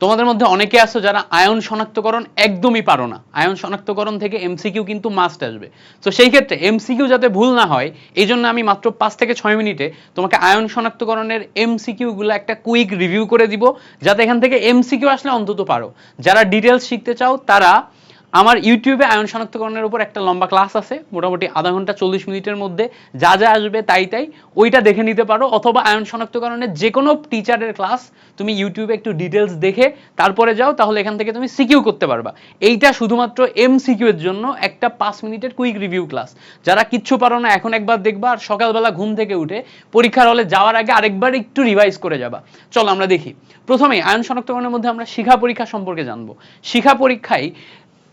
তোমাদের মধ্যে অনেকে আছো যারা আয়ন শনাক্তকরণ একদমই পারো না। আয়ন শনাক্তকরণ থেকে এমসিকিউ কিন্তু মাস্ট আসবে। তো সেই ক্ষেত্রে এমসিকিউ যাতে ভুল না হয় এই জন্য আমি মাত্র 5 থেকে 6 মিনিটে তোমাকে আয়ন শনাক্তকরণের এমসিকিউ গুলো একটা কুইক রিভিউ করে দিব, যাতে এখান থেকে এমসিকিউ আসলে অন্তত পারো। যারা ডিটেলস শিখতে চাও তারা আমার ইউটিউবে আয়ন শনাক্তকরণের উপর একটা লম্বা ক্লাস আছে, মোটামুটি আধা ঘন্টা 40 মিনিটের মধ্যে যা যা আসবে তাই তাই ওইটা দেখে নিতে পারো, অথবা আয়ন শনাক্তকরণের যে কোনো টিচারের ক্লাস তুমি ইউটিউবে একটু ডিটেলস দেখে তারপরে যাও, তাহলে এখান থেকে তুমি সিকিউ করতে পারবা। এইটা শুধুমাত্র এমসিকিউ এর জন্য একটা 5 মিনিটের কুইক রিভিউ ক্লাস। যারা কিচ্ছু পারো না এখন একবার দেখবা, আর সকালবেলা ঘুম থেকে উঠে পরীক্ষার হলে যাওয়ার আগে আরেকবার একটু রিভাইজ করে যাবা। চলো আমরা দেখি। প্রথমে আয়ন শনাক্তকরণের মধ্যে আমরা শিখা পরীক্ষা সম্পর্কে জানবো। শিখা পরীক্ষায়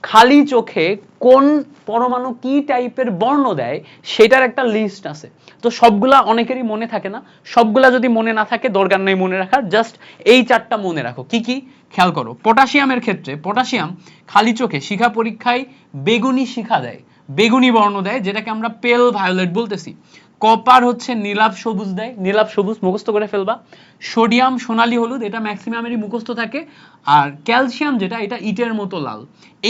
খালি চোখে কোন পরমাণু কি টাইপের বর্ণ দেয় সেটার একটা লিস্ট আছে। তো সবগুলা অনেকেরই মনে থাকে না, সবগুলা যদি মনে না থাকে দরকার নেই মনে রাখার, জাস্ট এই চারটা মনে রাখো। কি কি খেয়াল করো। পটাশিয়ামের ক্ষেত্রে পটাশিয়াম খালি চোখে শিখা পরীক্ষায় বেগুনি শিখা দেয়, বেগুনি বর্ণ দেয়, যেটাকে আমরা পেল ভায়োলেট বলতেছি। কপার হচ্ছে নীলাভ সবুজ দেয়, নীলাভ সবুজ মুখস্থ করে ফেলবা। সোডিয়াম সোনালী হলুদ, এটা ম্যাক্সিমামেরই মুখস্থ থাকে। আর ক্যালসিয়াম যেটা, এটা ইটের মতো লাল।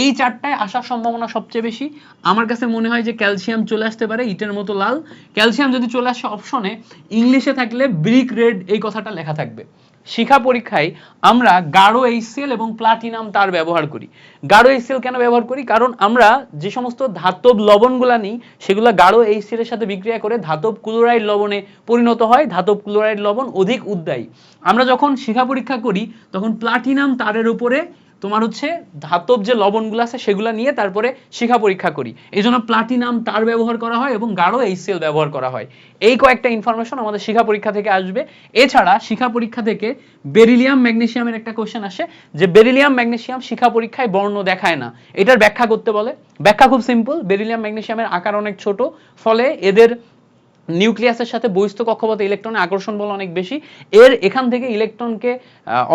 এই চারটায় আসার সম্ভাবনা সবচেয়ে বেশি। আমার কাছে মনে হয় যে ক্যালসিয়াম চলে আসতে পারে ইটের মতো লাল। ক্যালসিয়াম যদি চলে আসে অপশনে, ইংলিশে থাকলে ব্রিক রেড এই কথাটা লেখা থাকবে। শিখা পরীক্ষায় আমরা গাঢ় HCl এবং প্লাটিনাম তার ব্যবহার করি। গাঢ় HCl কেন ব্যবহার করি? কারণ আমরা যে সমস্ত ধাতব লবণগুলা নিই সেগুলো গাঢ় HCl এর সাথে বিক্রিয়া করে ধাতব ক্লোরাইড লবণে পরিণত হয়। ধাতব ক্লোরাইড লবণ অধিক উদ্দায়ী। আমরা যখন শিখা পরীক্ষা করি তখন প্লাটিনাম তারের উপরে তোমার হচ্ছে ধাতব যে লবণগুলো আছে সেগুলো নিয়ে তারপরে শিখা পরীক্ষা করি। এই জন্য প্লাটিনাম তার ব্যবহার করা হয় এবং গাঢ় HCl ব্যবহার করা হয়। এই কয়েকটা ইনফরমেশন আমাদের শিখা পরীক্ষা থেকে আসবে। এছাড়া শিখা পরীক্ষা থেকে বেরিলিয়াম ম্যাগনেসিয়ামের একটা কোশ্চেন আসে যে বেরিলিয়াম ম্যাগনেসিয়াম শিখা পরীক্ষায় বর্ণ দেখায় না, এটার ব্যাখ্যা করতে বলে। ব্যাখ্যা খুব সিম্পল। বেরিলিয়াম ম্যাগনেসিয়ামের আকার অনেক ছোট, ফলে এদের নিউক্লিয়াসের সাথে বহিস্থ কক্ষপথে ইলেকট্রনের আকর্ষণ বল অনেক বেশি। এর এখান থেকে ইলেকট্রনকে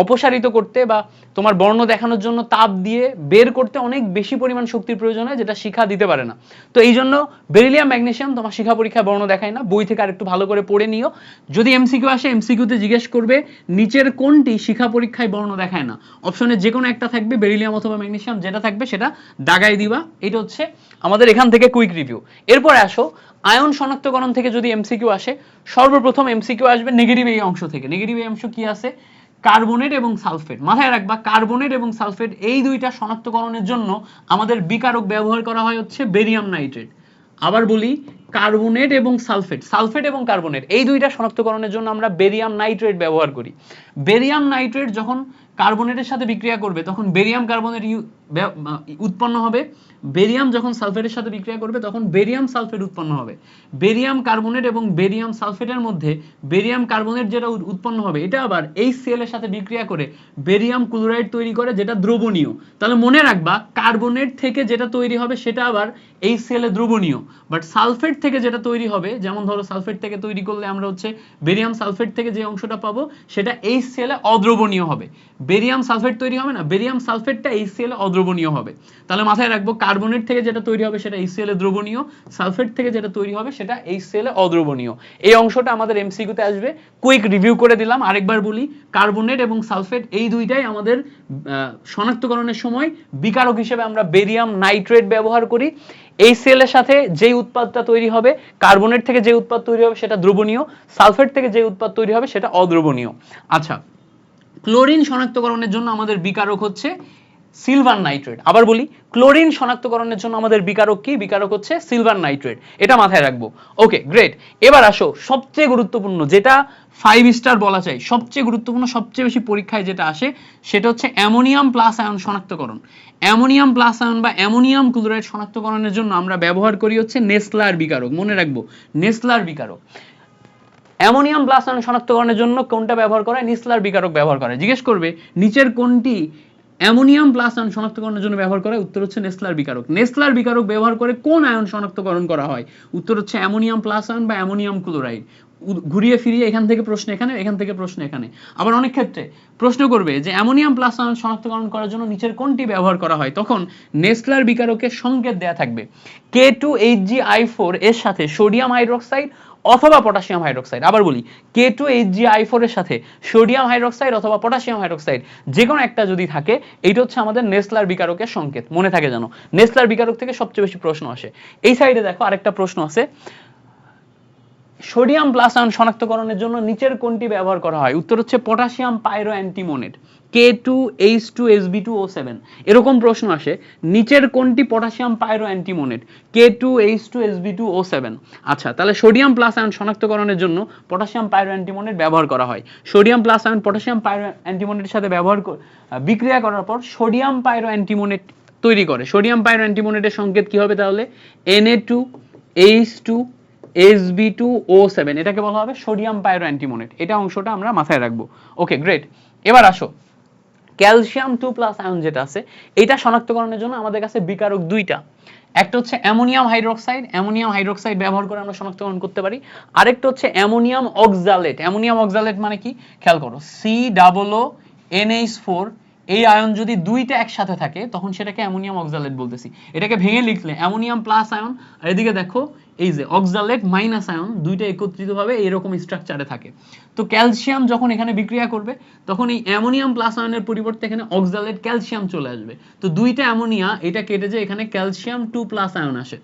অপসারিত করতে বা তোমার বর্ণ দেখানোর জন্য তাপ দিয়ে বের করতে অনেক বেশি পরিমাণ শক্তির প্রয়োজন হয়, যেটা শিখা দিতে পারে না। তো এই জন্য বেরিলিয়াম ম্যাগনেসিয়াম তোমার শিখা পরীক্ষায় বর্ণ দেখায় না। বই থেকে আরেকটু ভালো করে পড়ে নিও। যদি এমসিকিউ আসে এমসিকিউতে জিজ্ঞেস করবে নিচের কোনটি শিখা পরীক্ষায় বর্ণ দেখায় না, অপশনে যে কোনো একটা থাকবে বেরিলিয়াম অথবা ম্যাগনেসিয়াম, যেটা থাকবে সেটা দাগাই দিবা। এটা হচ্ছে আমাদের এখান থেকে কুইক রিভিউ। এরপরে আসো আয়ন শনাক্তকরণ থেকে যদি এমসিকিউ আসে, সর্বপ্রথম এমসিকিউ আসবে নেগেটিভ এই অংশ থেকে। নেগেটিভ এই অংশ কি আছে? কার্বনেট এবং সালফেট। মাথায় রাখবা কার্বনেট এবং সালফেট এই দুইটা শনাক্তকরণের জন্য আমাদের বিকারক ব্যবহার করা হয় হচ্ছে বেরিয়াম নাইট্রেট। আবার বলি, কার্বনেট এবং সালফেট, সালফেট এবং কার্বনেট এই দুইটা শনাক্তকরণের জন্য আমরা বেরিয়াম নাইট্রেট ব্যবহার করি। বেরিয়াম নাইট্রেট যখন কার্বনেটের সাথে বিক্রিয়া করবে তখন বেরিয়াম কার্বনেট উৎপন্ন হবে। বেরিয়াম যখন সালফেটের সাথে বিক্রিয়া করবে তখন বেরিয়াম সালফেট উৎপন্ন হবে। বেরিয়াম কার্বনেট এবং বেরিয়াম সালফেটের মধ্যে বেরিয়াম কার্বনেট যেটা উৎপন্ন হবে এটা আবার HCl এর সাথে বিক্রিয়া করে বেরিয়াম ক্লোরাইড তৈরি করে, যেটা দ্রবণীয়। তাহলে মনে রাখবা কার্বনেট থেকে যেটা তৈরি হবে সেটা আবার HCl এ দ্রবণীয়, বাট সালফেট থেকে যেটা তৈরি হবে, যেমন ধরো সালফেট থেকে তৈরি করলে আমরা হচ্ছে বেরিয়াম সালফেট থেকে যে অংশটা পাবো সেটা HCl এ অদ্রবণীয় হবে। বেরিয়াম সালফেট তৈরি হবে না, বেরিয়াম সালফেটটা HCl এ অদ্রবণীয় হবে। তাহলে মাথায় রাখবো কার্বনেট থেকে যেটা তৈরি হবে সেটা HCl এ দ্রবণীয়, সালফেট থেকে যেটা তৈরি হবে সেটা HCl এ অদ্রবণীয়। এই অংশটা আমাদের এমসিকিউতে আসবে। কুইক রিভিউ করে দিলাম। আরেকবার বলি, কার্বনেট এবং সালফেট এই দুইটাই আমাদের শনাক্তকরণের সময় বিকারক হিসেবে আমরা বেরিয়াম নাইট্রেট ব্যবহার করি। HCl এর সাথে যেই উৎপাদটা তৈরি হবে, কার্বনেট থেকে যে উৎপাদ তৈরি হবে সেটা দ্রবণীয়, সালফেট থেকে যে উৎপাদ তৈরি হবে সেটা অদ্রবণীয়। আচ্ছা, ক্লোরিন শনাক্তকরণের জন্য আমাদের বিকারক হচ্ছে সিলভার নাইট্রেট। আবার বলি, ক্লোরিন শনাক্তকরণের জন্য আমাদের বিকারক কি? বিকারক হচ্ছে সিলভার নাইট্রেট। এটা মাথায় রাখবো। ওকে, গ্রেট। এবার আসো সবচেয়ে গুরুত্বপূর্ণ, যেটা 5 স্টার বলা চাই, সবচেয়ে গুরুত্বপূর্ণ, সবচেয়ে বেশি পরীক্ষায় যেটা আসে সেটা হচ্ছে অ্যামোনিয়াম প্লাস আয়ন শনাক্তকরণ। অ্যামোনিয়াম প্লাস আয়ন বা অ্যামোনিয়াম ক্লোরাইড শনাক্তকরণের জন্য আমরা ব্যবহার করি হচ্ছে নেসলার বিকারক। মনে রাখবো, নেসলার বিকারক। অ্যামোনিয়াম প্লাস আয়ন শনাক্তকরণের জন্য কোনটা ব্যবহার করা হয়? নেসলার বিকারক ব্যবহার করা হয়। জিজ্ঞেস করবে নিচের কোনটি অ্যামোনিয়াম প্লাস আয়ন শনাক্তকরণের জন্য ব্যবহার করা হয়? উত্তর হচ্ছে নেসলার বিকারক। নেসলার বিকারক ব্যবহার করে কোন আয়ন শনাক্তকরণ করা হয়? উত্তর হচ্ছে অ্যামোনিয়াম প্লাস আয়ন বা অ্যামোনিয়াম ক্লোরাইড। ঘুরিয়ে ফিরিয়ে এখান থেকে প্রশ্ন এখানে, এখান থেকে প্রশ্ন এখানে। আবার অনেক ক্ষেত্রে প্রশ্ন করবে যে অ্যামোনিয়াম প্লাস আয়ন শনাক্তকরণ করার জন্য নিচের কোনটি ব্যবহার করা হয়? তখন নেসলার বিকারকের সংকেত দেয়া থাকবে K2HgI4 এর সাথে সোডিয়াম হাইড্রোক্সাইড অথবা পটাশিয়াম হাইড্রোক্সাইড। আবার বলি K2HgI4 এর সাথে সোডিয়াম হাইড্রোক্সাইড অথবা পটাশিয়াম হাইড্রোক্সাইড যে কোনো একটা যদি থাকে, এইটা হচ্ছে আমাদের নেসলার বিকারকের সংকেত। মনে থাকে যেন নেসলার বিকারক থেকে সবচেয়ে বেশি প্রশ্ন আসে। এই সাইডে দেখো আরেকটা প্রশ্ন আছে, সোডিয়াম প্লাস আয়ন শনাক্তকরণের জন্য নিচের কোনটি ব্যবহার করা হয়? উত্তর হচ্ছে পটাশিয়াম পাইরো অ্যান্টিমোনেট K2H2SB2O7। এরকম প্রশ্ন আসে, নিচের কোনটি পটাশিয়াম পাইরো অ্যান্টিমোনেট? K2H2SB2O7। আচ্ছা, তাহলে সোডিয়াম প্লাস আয়ন শনাক্তকরণের জন্য পটাশিয়াম পাইরো অ্যান্টিমোনেট ব্যবহার করা হয়। সোডিয়াম প্লাস আয়ন পটাশিয়াম পাইরো অ্যান্টিমোনেটের সাথে বিক্রিয়া করার পর সোডিয়াম পাইরো অ্যান্টিমোনেট তৈরি করে। সোডিয়াম পাইরো অ্যান্টিমোনেটের সংকেত কি হবে তাহলে? Na2H2SB2O7। এটাকে বলা হবে সোডিয়াম পাইরো অ্যান্টিমোনেট। এটা অংশটা আমরা মাথায় রাখবো। ওকে, গ্রেট। এবার আসো, ক্যালসিয়াম 2+ আয়ন যেটা আছে, এটা শনাক্তকরণের জন্য আমাদের কাছে বিকারক দুইটা। একটা হচ্ছে অ্যামোনিয়াম হাইড্রোক্সাইড, অ্যামোনিয়াম হাইড্রোক্সাইড ব্যবহার করে আমরা শনাক্তকরণ করতে পারি। আরেকটা হচ্ছে অ্যামোনিয়াম অক্সালেট। অ্যামোনিয়াম অক্সালেট মানে কি খেয়াল করো, COONH4। এই আয়ন যদি দুইটা একসাথে থাকে তখন সেটাকে অ্যামোনিয়াম অক্সালেট বলতেছি। এটাকে ভেঙে লিখলে অ্যামোনিয়াম প্লাস আয়ন, আর এদিকে দেখো এই যে অক্সালেট মাইনাস আয়ন, দুইটা একত্রিতভাবে এইরকম স্ট্রাকচারে থাকে। তো ক্যালসিয়াম যখন এখানে বিক্রিয়া করবে তখন এই অ্যামোনিয়াম প্লাস আয়নের পরিবর্তে এখানে অক্সালেট ক্যালসিয়াম চলে আসবে। তো দুইটা অ্যামোনিয়া এটা কেটে যে এখানে ক্যালসিয়াম 2+ আয়ন আসে,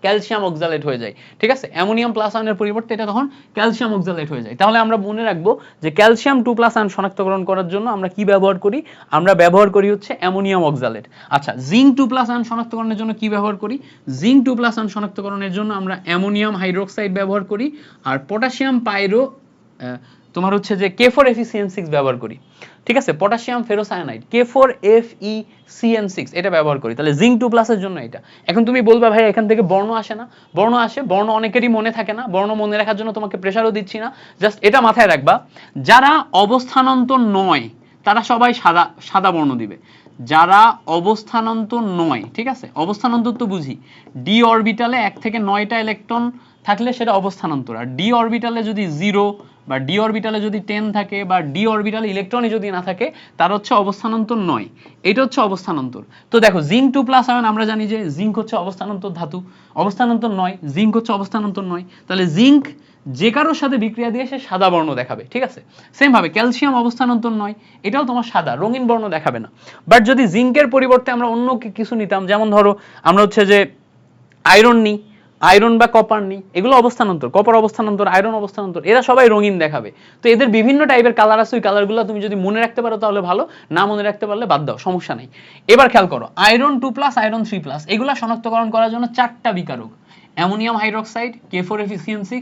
ক্যালসিয়াম অক্সালেট হয়ে যায়। ঠিক আছে, অ্যামোনিয়াম প্লাস আয়নের পরিবর্তে এটা তখন ক্যালসিয়াম অক্সালেট হয়ে যায়। তাহলে আমরা মনে রাখবো যে ক্যালসিয়াম 2+ আয়ন শনাক্তকরণ করার জন্য আমরা কি ব্যবহার করি? আমরা ব্যবহার করি হচ্ছে অ্যামোনিয়াম অক্সালেট। আচ্ছা, জিঙ্ক 2+ আয়ন শনাক্তকরণের জন্য কি ব্যবহার করি? জিঙ্ক 2+ আয়ন শনাক্তকরণের জন্য আমরা অ্যামোনিয়াম হাইড্রোক্সাইড ব্যবহার করি আর পটাশিয়াম পাইরো তোমার হচ্ছে যে K4FeCN6 ব্যবহার করি। ঠিক আছে, পটাশিয়াম ফেরোসায়ানাইড K4FeCN6 এটা ব্যবহার করি। তাহলে জিঙ্ক 2+ এর জন্য এটা। এখন তুমি বলবা ভাই এখান থেকে বর্ণ আসে না? বর্ণ আসে, বর্ণ অনেকেরই মনে থাকে না। বর্ণ মনে রাখার জন্য তোমাকে প্রেসারও দিচ্ছি না, জাস্ট এটা মাথায় রাখবা, যারা অবস্থানন্তর নয় তারা সবাই সাদা সাদা বর্ণ দিবে। যারা অবস্থানন্তর নয়, ঠিক আছে, অবস্থানন্তর তো বুঝি, ডি অরবিটালে 1 থেকে 9টা ইলেকট্রন থাকলে সেটা অবস্থানন্তর। আর ডি অরবিটালে যদি 0 বা ডি অরবিটালে যদি 10 থাকে বা ডি অরবিটালে ইলেকট্রনই যদি না থাকে তার হচ্ছে অবস্থানন্তর নয়। এটা হচ্ছে অবস্থানন্তর। তো দেখো জিঙ্ক 2+ আয়ন আমরা জানি যে জিঙ্ক হচ্ছে অবস্থানন্তর ধাতু, অবস্থানন্তর নয়, জিঙ্ক হচ্ছে অবস্থানন্তর নয়। তাহলে জিঙ্ক যে কারোর সাথে বিক্রিয়া দিয়ে সে সাদা বর্ণ দেখাবে। ঠিক আছে, সেম ভাবে ক্যালসিয়াম অবস্থানন্তর নয়, এটাও তোমার সাদা রঙিন বর্ণ দেখাবে না। বাট যদি জিঙ্কের পরিবর্তে আমরা অন্য কিছু নিতাম, যেমন ধরো আমরা হচ্ছে যে আয়রন নিই, আয়রন বা কপার নিই, এগুলো অবস্থানন্তর, কপার অবস্থানন্তর, আয়রন অবস্থানন্তর, এরা সবাই রঙিন দেখাবে। তো এদের বিভিন্ন টাইপের কালার আছে, ওই কালারগুলো তুমি যদি মনে রাখতে পারো তাহলে ভালো, না মনে রাখতে পারলে বাদ দাও, সমস্যা নেই। এবার খেয়াল করো, আয়রন 2+, আয়রন 3+, এগুলা শনাক্তকরণ করার জন্য 4টা বিকারক, ammonium hydroxide K4FeCN6,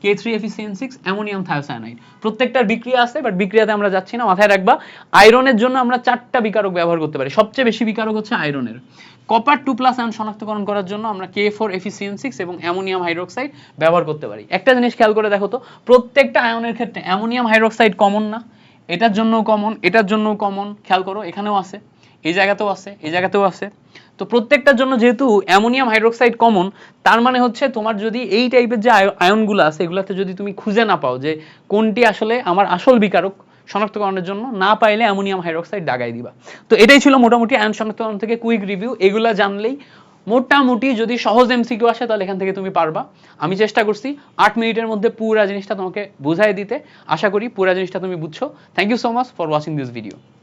K3FeCN6, ammonium thiocyanate. প্রত্যেকটার বিক্রিয়া আছে, বাট বিক্রিয়াতে আমরা যাচ্ছি না, মাথায় রাখবা। আয়রনের জন্য আমরা 4টা বিকারক ব্যবহার করতে পারি, সবচেয়ে বেশি বিকারক হচ্ছে আয়রনের। কপার 2+ আয়ন শনাক্তকরণ করার জন্য আমরা K4FeCN6 এবং অ্যামোনিয়াম হাইড্রোক্সাইড ব্যবহার করতে পারি। একটা জিনিস খেয়াল করে দেখো তো, প্রত্যেকটা আয়নের ক্ষেত্রে অ্যামোনিয়াম হাইড্রোক্সাইড কমন না? এটার জন্য কমন, এটার জন্য কমন, খেয়াল করো এখানেও আছে, এই জায়গাতেও আছে, এই জায়গাতেও আছে। তো প্রত্যেকটার জন্য যেহেতু অ্যামোনিয়াম হাইড্রোক্সাইড কমন, তার মানে হচ্ছে তোমার যদি এই টাইপের যে আয়নগুলো আছে এগুলাতে যদি তুমি খুঁজে না পাও যে কোনটি আসলে আমার আসল বিকারক শনাক্তকরণের জন্য, না পাইলে অ্যামোনিয়াম হাইড্রোক্সাইড দাগাই দিবা। তো এটাই ছিল মোটামুটি আয়ন শনাক্তকরণ থেকে কুইক রিভিউ। এগুলা জানলেই মোটামুটি যদি সহজ এমসিকিউ আসে তাহলে এখান থেকে তুমি পারবা। আমি চেষ্টা করছি 8 মিনিটের মধ্যে পুরো জিনিসটা তোমাকে বুঝাই দিতে। আশা করি পুরো জিনিসটা তুমি বুঝছো। Thank you so much for watching this video.